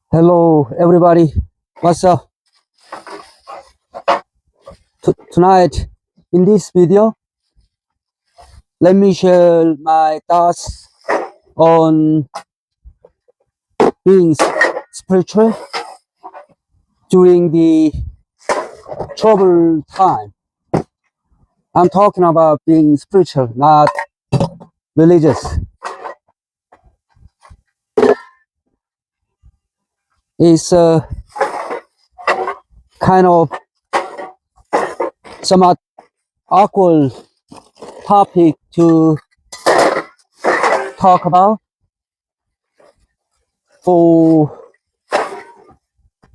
Hello, everybody. What's up? Tonight, in this video, let me share my thoughts on being spiritual during the troubled time. I'm talking about being spiritual, not religious. It's a kind of somewhat awkward topic to talk about for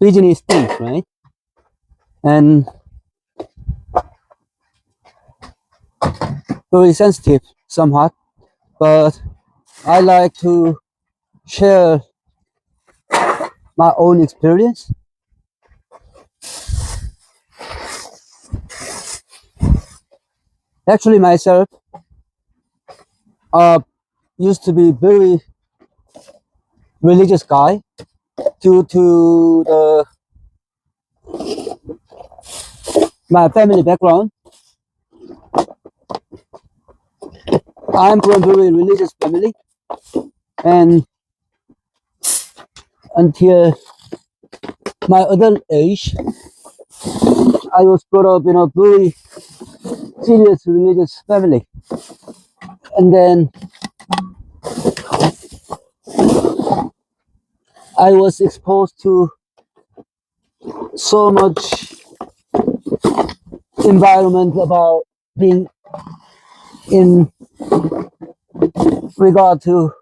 business things, right? And very sensitive somewhat, but I like to share my own experience. Actually, myself uh, used to be very religious guy due to my family background. I'm from a very religious family, and until my adult age, I was brought up in a very serious religious family. And then I was exposed to so much environment about being in regard to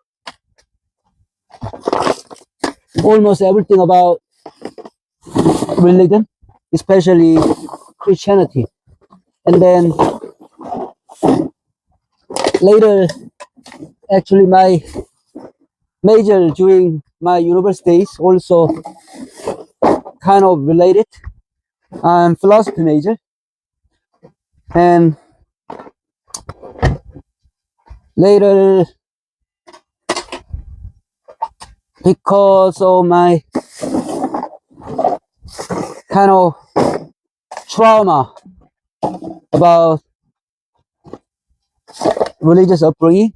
almost everything about religion, especially Christianity. And then later, actually, my major during my university is also kind of related. I'm philosophy major, and later, because of my kind of trauma about religious upbringing,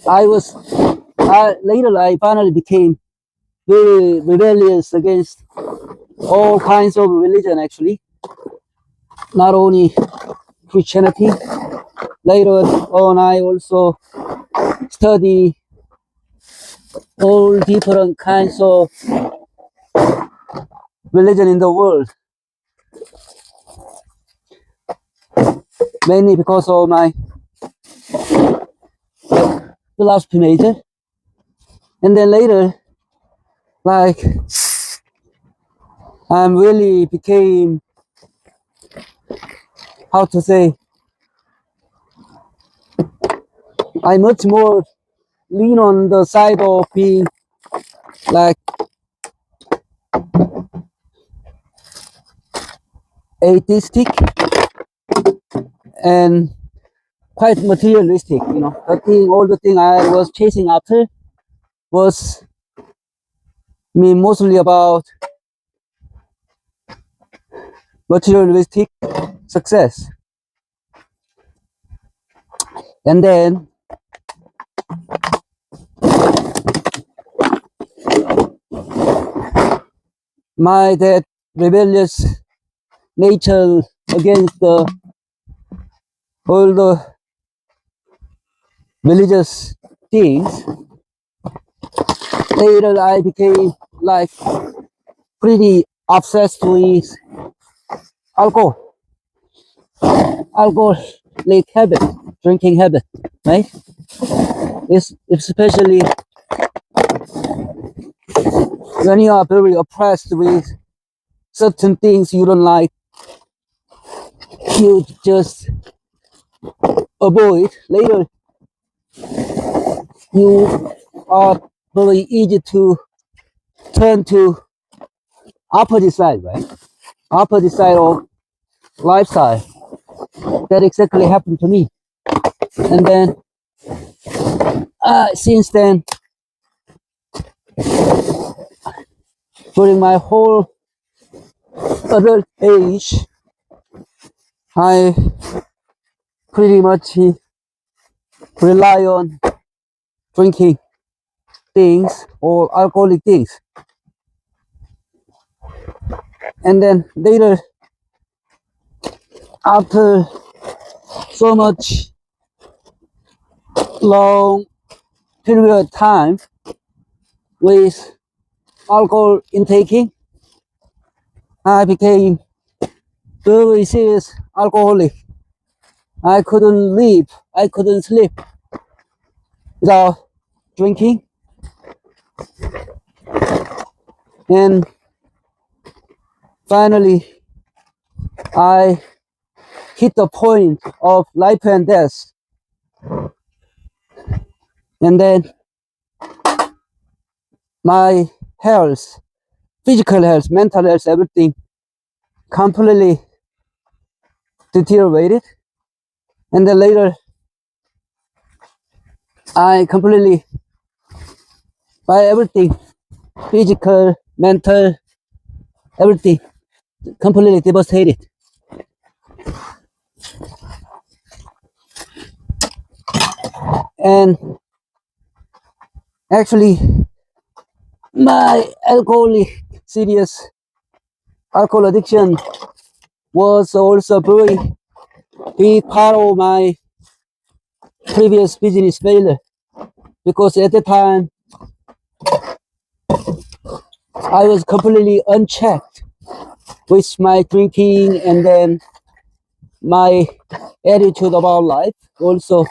I finally became very rebellious against all kinds of religion, actually, not only Christianity. Later on, I also study all different kinds of religion in the world, mainly because of my philosophy major. And then later, like, I really became, how to say, I much more lean on the side of being like atheistic and quite materialistic. All the thing I was chasing after was mostly about materialistic success. And then my that rebellious nature against all the religious things, later I became like pretty obsessed with alcohol, alcoholic habit, drinking habit, right? It's especially when you are very oppressed with certain things you don't like, you just avoid. Later, you are very easy to turn to opposite side, right? Opposite side of lifestyle. That exactly happened to me. And then, since then, during my whole adult age, I pretty much rely on drinking things or alcoholic things. And then later, after so much long period of time with alcohol intaking, I became very serious alcoholic. I couldn't live, I couldn't sleep without drinking. And finally, I hit the point of life and death. And then my health, physical health, mental health, everything completely deteriorated. And then later, I completely, by everything, physical, mental, everything, completely devastated. And actually, my serious alcohol addiction was also a very big part of my previous business failure, because at the time I was completely unchecked with my drinking, and then my attitude about life also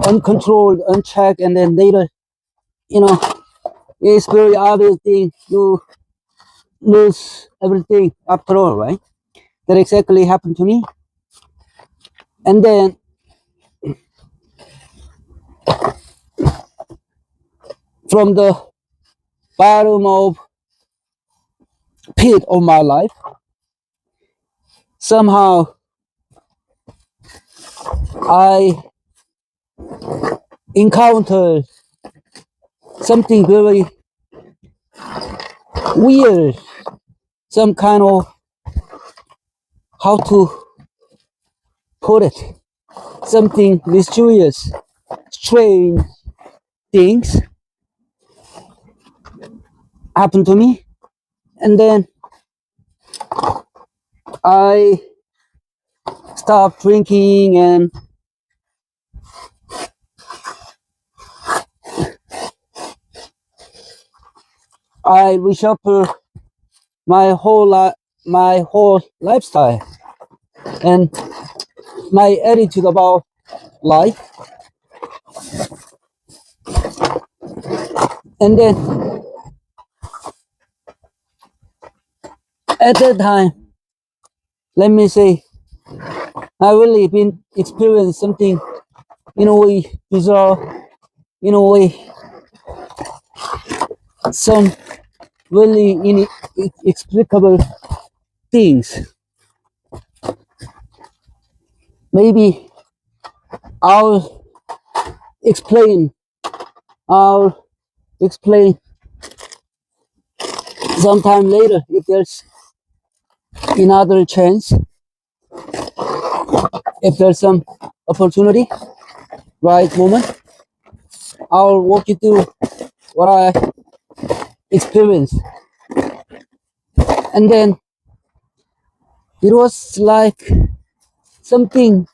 uncontrolled, unchecked. And then later, it's very obvious thing, you lose everything after all, right? That exactly happened to me. And then from the bottom of pit of my life, somehow I encountered something very weird, some kind of, how to put it, something mysterious, strange things happened to me. And then I stopped drinking, and I reshuffled my whole lifestyle and my attitude about life. And then at that time, let me say, I really been experienced something in a way bizarre, in a way some really inexplicable things. Maybe I'll explain. I'll explain sometime later if there's another chance, if there's some opportunity, right moment. I'll walk you through what I experienced. And then it was like something,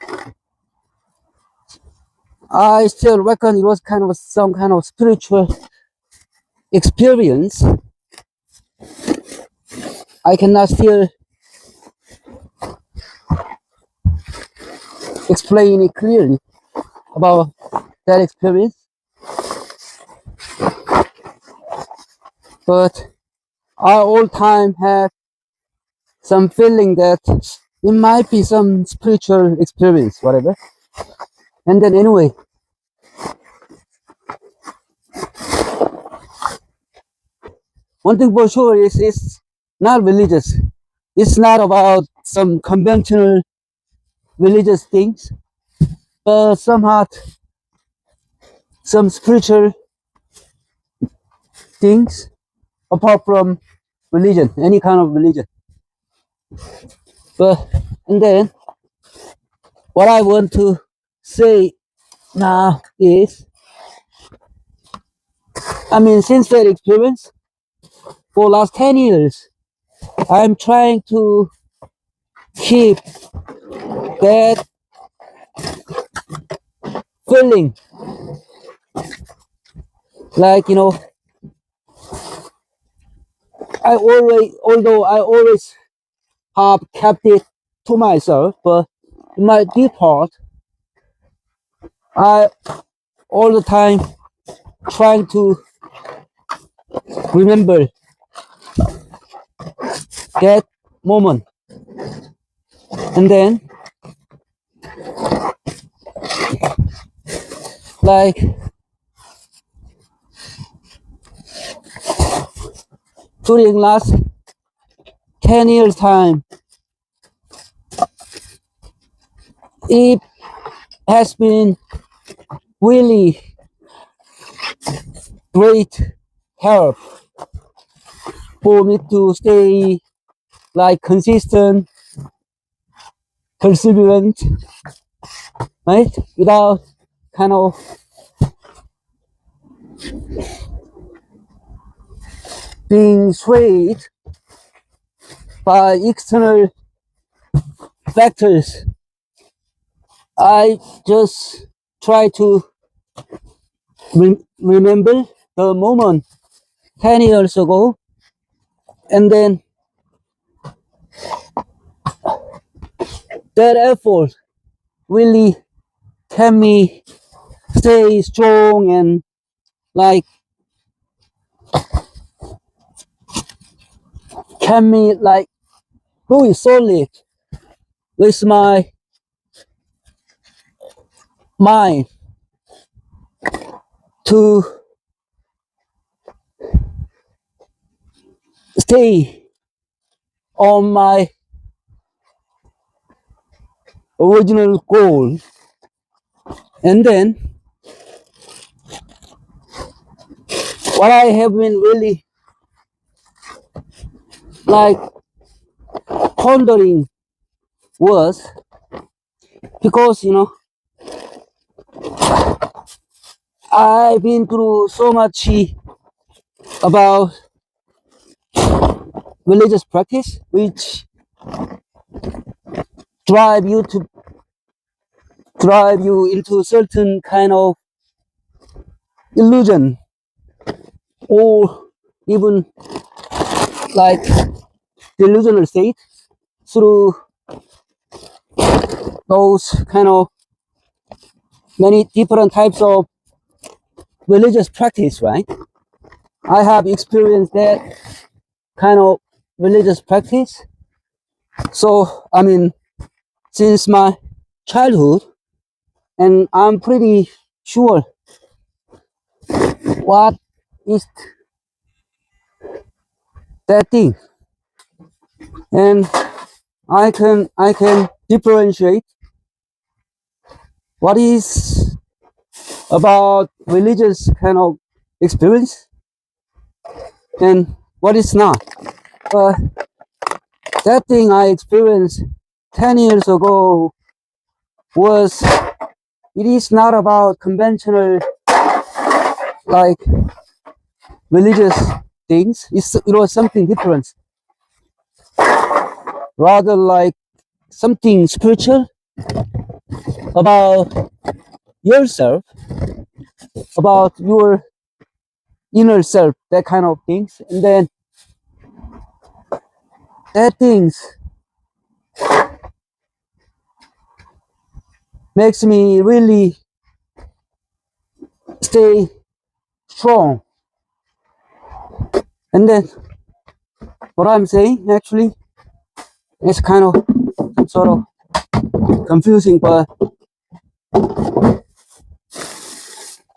I still reckon it was kind of some kind of spiritual experience. I cannot still explain it clearly about that experience, but I all time have some feeling that it might be some spiritual experience, whatever. And then anyway, one thing for sure is it's not religious. It's not about some conventional religious things, but somehow some spiritual things. apart from religion, any kind of religion. But and then what I want to say now is, I mean, since that experience for last 10 years, I'm trying to keep that feeling, like, although I always have kept it to myself, but in my deep heart, I all the time trying to remember that moment. And then, like, during last 10 years time, it has been really great help for me to stay like consistent, perseverant, right? Without kind of being swayed by external factors. I just try to remember the moment 10 years ago, and then that effort really can me stay strong and like can me like really solid with my mind to stay on my original goal. And then what I have been really like pondering was, because I've been through so much about religious practice which drive you to drive you into certain kind of illusion, or even like delusional state through those kind of many different types of religious practice, right? I have experienced that kind of religious practice. So, I mean, since my childhood, and I'm pretty sure what is that thing. And I can differentiate what is about religious kind of experience and what is not. But that thing I experienced 10 years ago was, it is not about conventional like religious things. It was something different, rather like something spiritual about yourself, about your inner self, that kind of things. And then that things makes me really stay strong. And then what I'm saying actually is kind of sort of confusing, but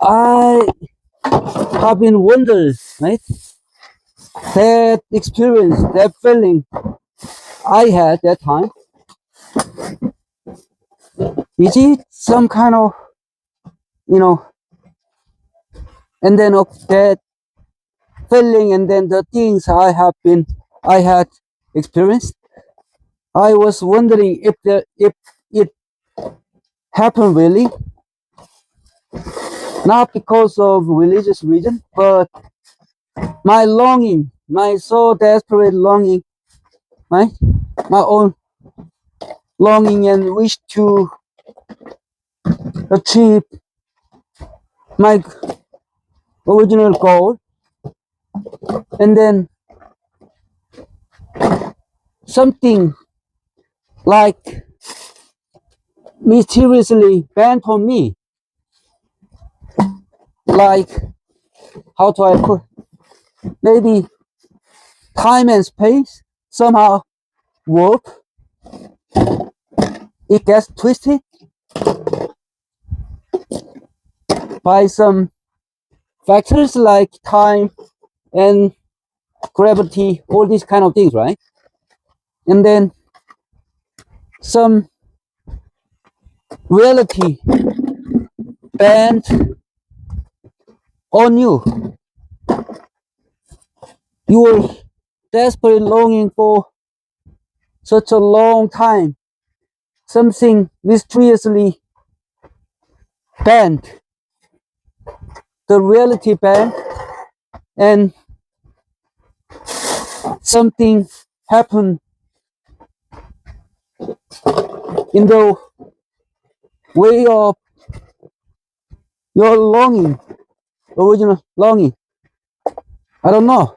I have been wondering, right? That experience, that feeling I had that time, is it some kind of, you know, and then of that feeling and then the things I had experienced. I was wondering if it happened really, not because of religious reason, but my longing, my so desperate longing, right? My own longing and wish to achieve my original goal, and then something like mysteriously bent on me, like how do I put? Maybe time and space somehow warp. It gets twisted by some factors like time and gravity, all these kind of things, right? And then some reality bent on you. You were desperately longing for such a long time. Something mysteriously bent. The reality bent, and something happened in the way of your longing, original longing. I don't know.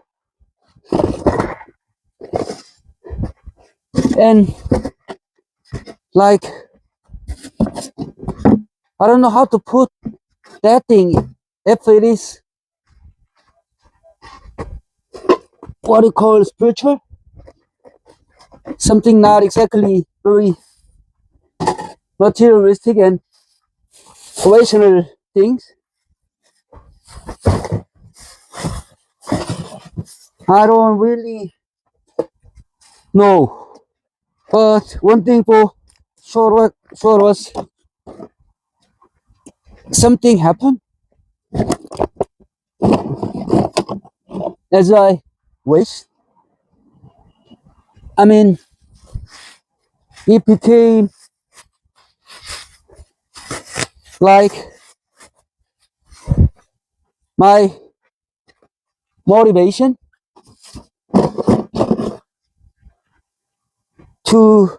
And like, I don't know how to put that thing, if it is what you call spiritual, something not exactly very materialistic and rational things. I don't really know. But one thing for sure was something happened as I wished. I mean, it became like my motivation to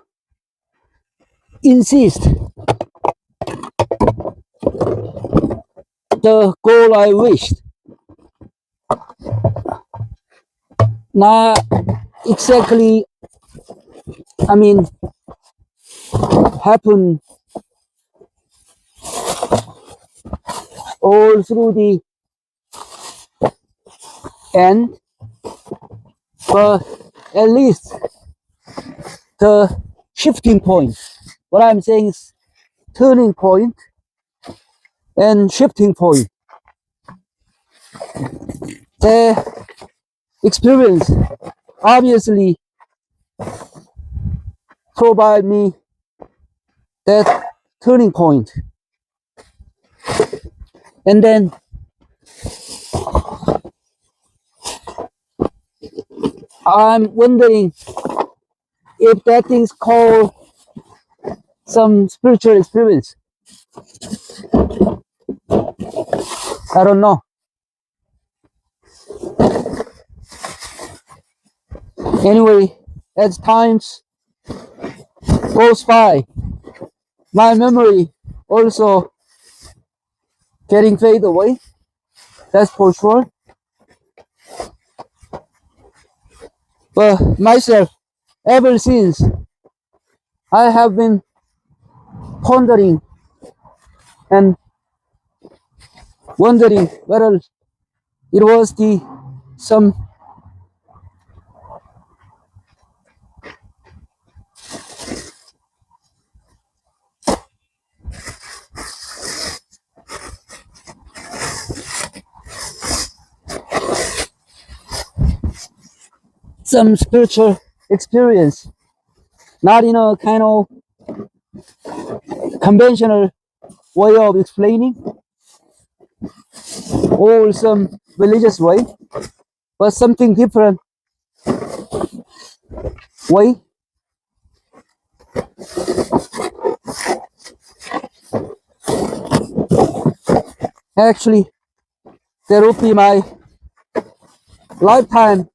insist the goal I wished. Not exactly, I mean, happen all through the end, but at least the shifting point. What I'm saying is turning point and shifting point. The experience obviously provide me that turning point. And then I'm wondering if that thing's called some spiritual experience. I don't know. Anyway, as times goes by, my memory also getting fade away. That's for sure. But myself, ever since, I have been pondering and wondering whether it was the some some spiritual experience, not in a kind of conventional way of explaining or some religious way, but something different way. Actually, that would be my lifetime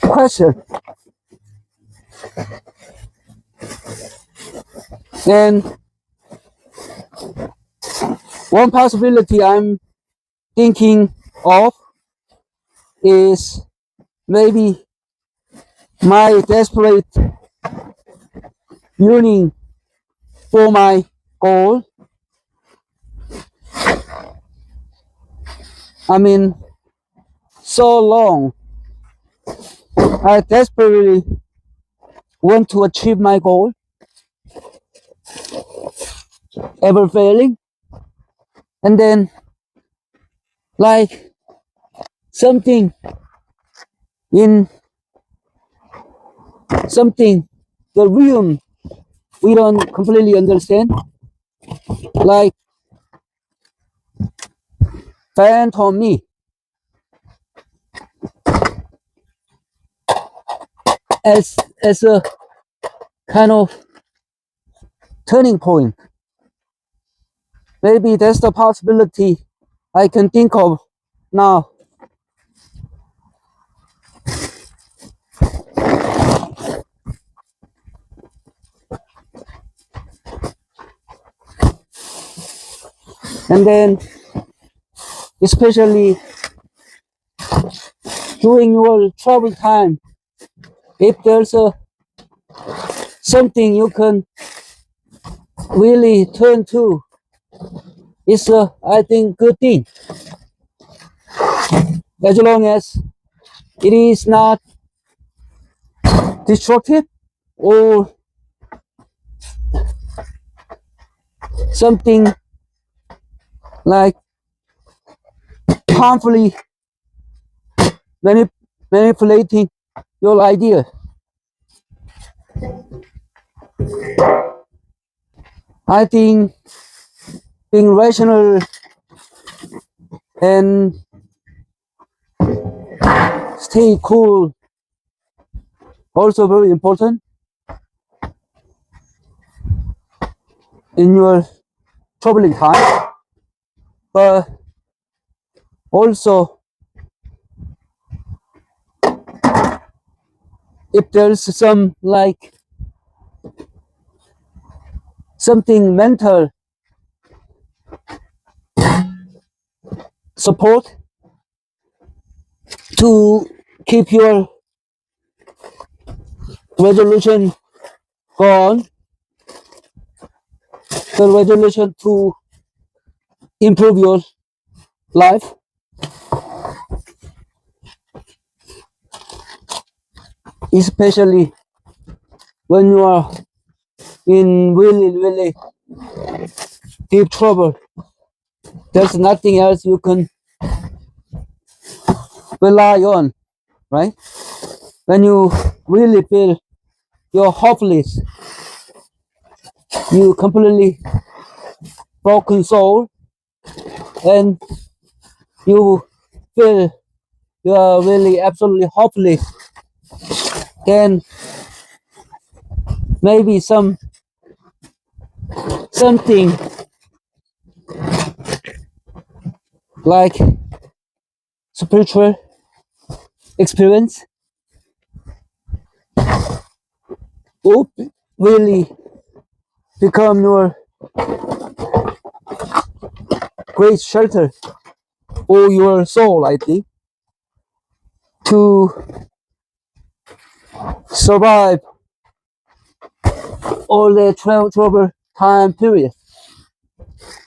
question. And one possibility I'm thinking of is maybe my desperate yearning for my goal. I mean, so long I desperately want to achieve my goal, ever failing, and then like something in something the realm we don't completely understand, like phantom me as a kind of turning point. Maybe that's the possibility I can think of now. And then, especially during your travel time, if there's something you can really turn to, it's a, I think, good thing. As long as it is not destructive or something like harmfully manipulating your idea. I think being rational and stay cool also very important in your troubling time. But also, if there's some like something mental support to keep your resolution gone, the resolution to improve your life, especially when you are in really deep trouble. There's nothing else you can rely on, right? When you really feel you're hopeless, you completely broken soul, and you feel you are really absolutely hopeless, then maybe something like spiritual experience will really become your great shelter for your soul, I think, to survive all the trouble time period.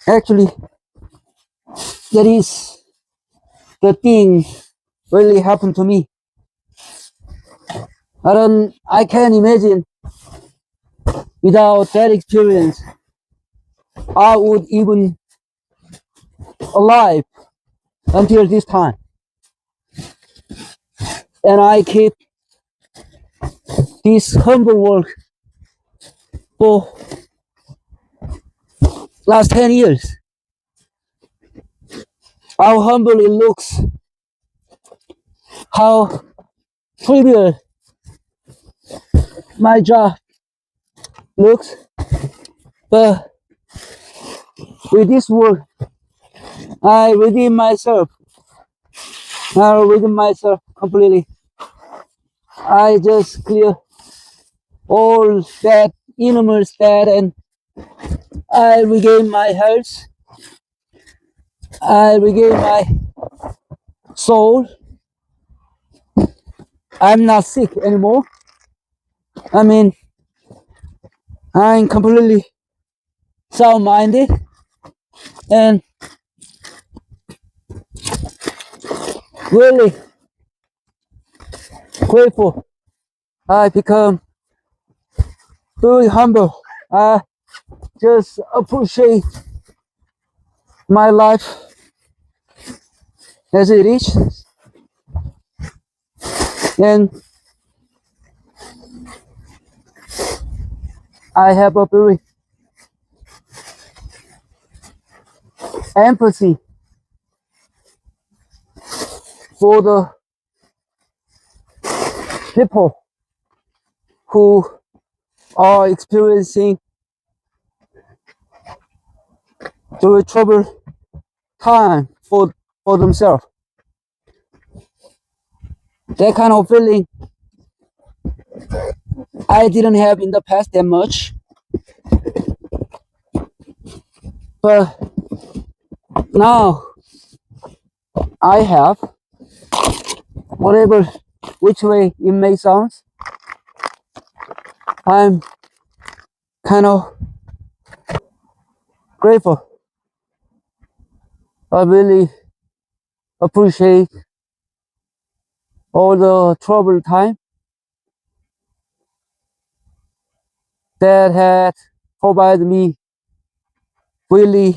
Actually, that is the thing really happened to me. I can't imagine without that experience I would even alive until this time. And I keep this humble work for last 10 years. How humble it looks how trivial my job looks, but with this work, I redeem myself. I redeem myself completely. I just clear all that inner state, and I regain my health. I regain my soul. I'm not sick anymore. I mean, I'm completely sound-minded and really grateful. I become very humble. I just appreciate my life as it is, and I have a very empathy for the people who are experiencing the trouble time for themselves. That kind of feeling I didn't have in the past that much, but now I have. Whatever which way it may sound, I'm kind of grateful. I really appreciate all the trouble time that had provided me really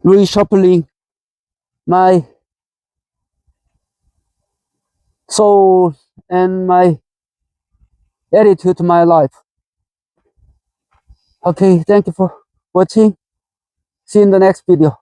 reshuffling my soul and my attitude to my life. Okay, thank you for watching. See you in the next video.